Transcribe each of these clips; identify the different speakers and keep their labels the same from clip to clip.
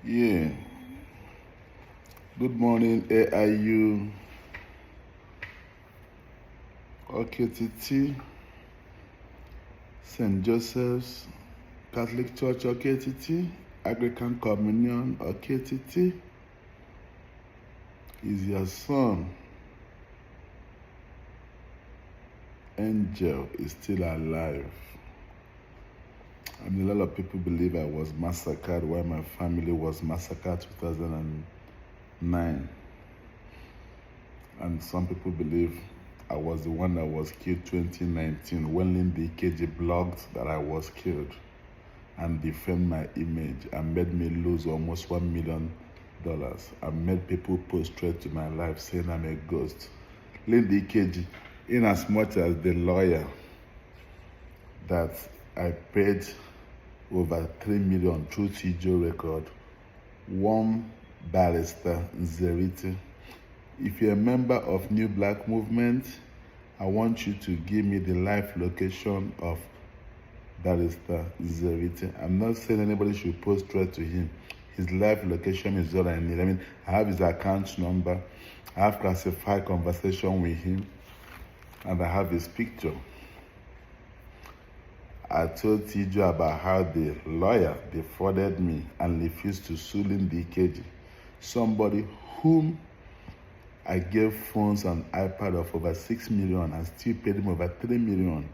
Speaker 1: Yeah. Good morning, AIU, OKTT, St. Joseph's Catholic Church, OKTT, Anglican Communion, OKTT. Is your son, Angel, is still alive? I mean, a lot of people believe I was massacred while my family was massacred 2009. And some people believe I was the one that was killed 2019 when the ikeji blogged that I was killed and defamed my image and made me lose almost $1 million and made people prostrate to my life saying I'm a ghost. Lindy ikeji, in as much as the lawyer that I paid over $3 million through TJO record, one barrister, Nzekwe. If you're a member of New Black Movement, I want you to give me the live location of barrister Nzekwe. I'm not saying anybody should post straight to him. His live location is all I need. I mean, I have his account number, I have classified conversation with him, and I have his picture. I told TJ about how the lawyer defrauded me and refused to sue the ikeji. Somebody whom I gave phones and iPad of over 6 million and still paid him over 3 million,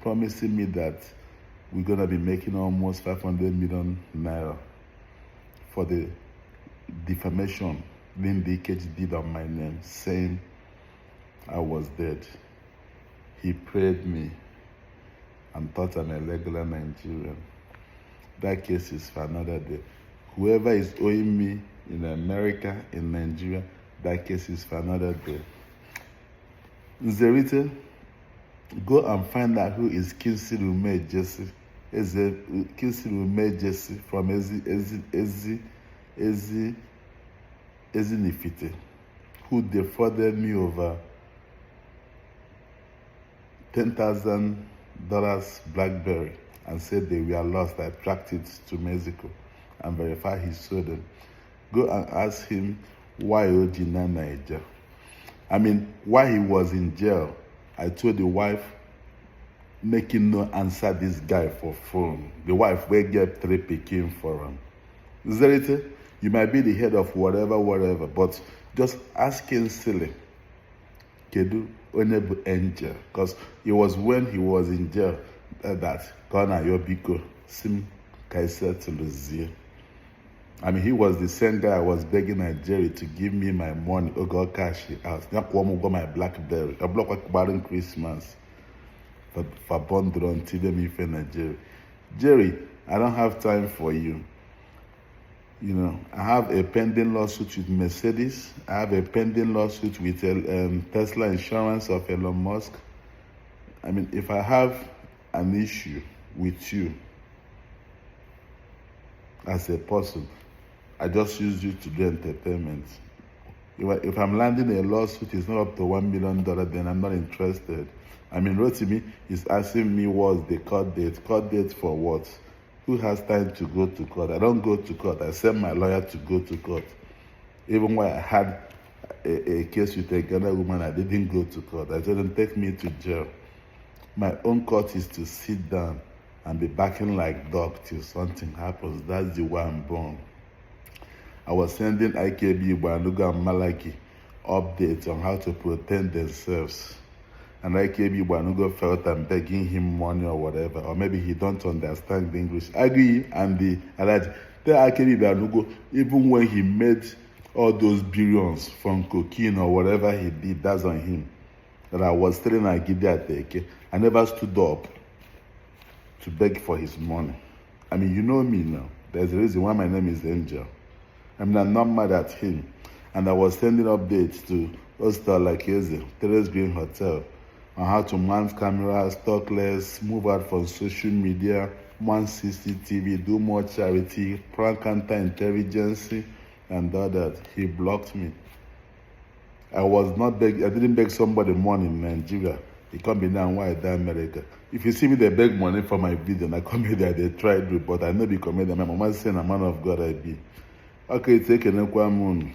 Speaker 1: promising me that we're gonna be making almost 500 million naira for the defamation the ikeji did on my name, saying I was dead. He prayed me and thought I'm a regular Nigerian. That case is for another day. Whoever is owing me in America, in Nigeria, that case is for another day. Nzeteh, go and find out who is Kinsley Ume Jesse. Kinsley Ume Jesse from Ezinifite, who defrauded me over $10,000 BlackBerry and said they were lost. I tracked it to Mexico and verified he sold them. Go and ask him why Ojina Niger. I mean, while he was in jail, I told the wife, make him no answer this guy for phone. The wife will get 3 pikin for him. Nzeteh, you might be the head of whatever, but just ask him silly. Kedu Onebu Angel, because it was when he was in jail that Kona Yobiko Sim Kaiser to Luzie. I mean, he was the same guy I was begging Nigeria to give me my money. Oh, God, cash it out. Now, got my BlackBerry. I block like Baron Christmas for bundle until them if Nigeria. Jerry, I don't have time for you. You know, I have a pending lawsuit with Mercedes. I have a pending lawsuit with Tesla Insurance of Elon Musk. I mean, if I have an issue with you as a person, I just use you to do entertainment. If I'm landing a lawsuit, it's not up to $1 million, then I'm not interested. I mean, Rotimi is asking me what's the court date. Court date for what? Who has time to go to court? I don't go to court. I send my lawyer to go to court. Even when I had a case with a Ghana woman, I didn't go to court. I told them, take me to jail. My own court is to sit down and be backing like dog till something happens. That's the way I'm born. I was sending IKB, Banuga, and Malaki updates on how to protect themselves. And IKB Banugo felt I'm begging him money or whatever, or maybe he don't understand the English. I agree, and the alert. Tell IKB Banugo, even when he made all those billions from cocaine or whatever he did, that's on him. That I was telling Agidi, I never stood up to beg for his money. I mean, you know me now. There's a reason why my name is Angel. I mean, I'm not mad at him. And I was sending updates to Hostel like Eze, Terrace Green Hotel, on how to mount cameras, talk less, move out from social media, mount CCTV, do more charity, prank counterintelligence, and all that. He blocked me. I didn't beg somebody money in Nigeria. He come be now why I die America. If you see me, they beg money for my video, and I come here, they try to, but I know the comedian. My mama saying a man of God I be. Okay, it's ekenekwa m unu.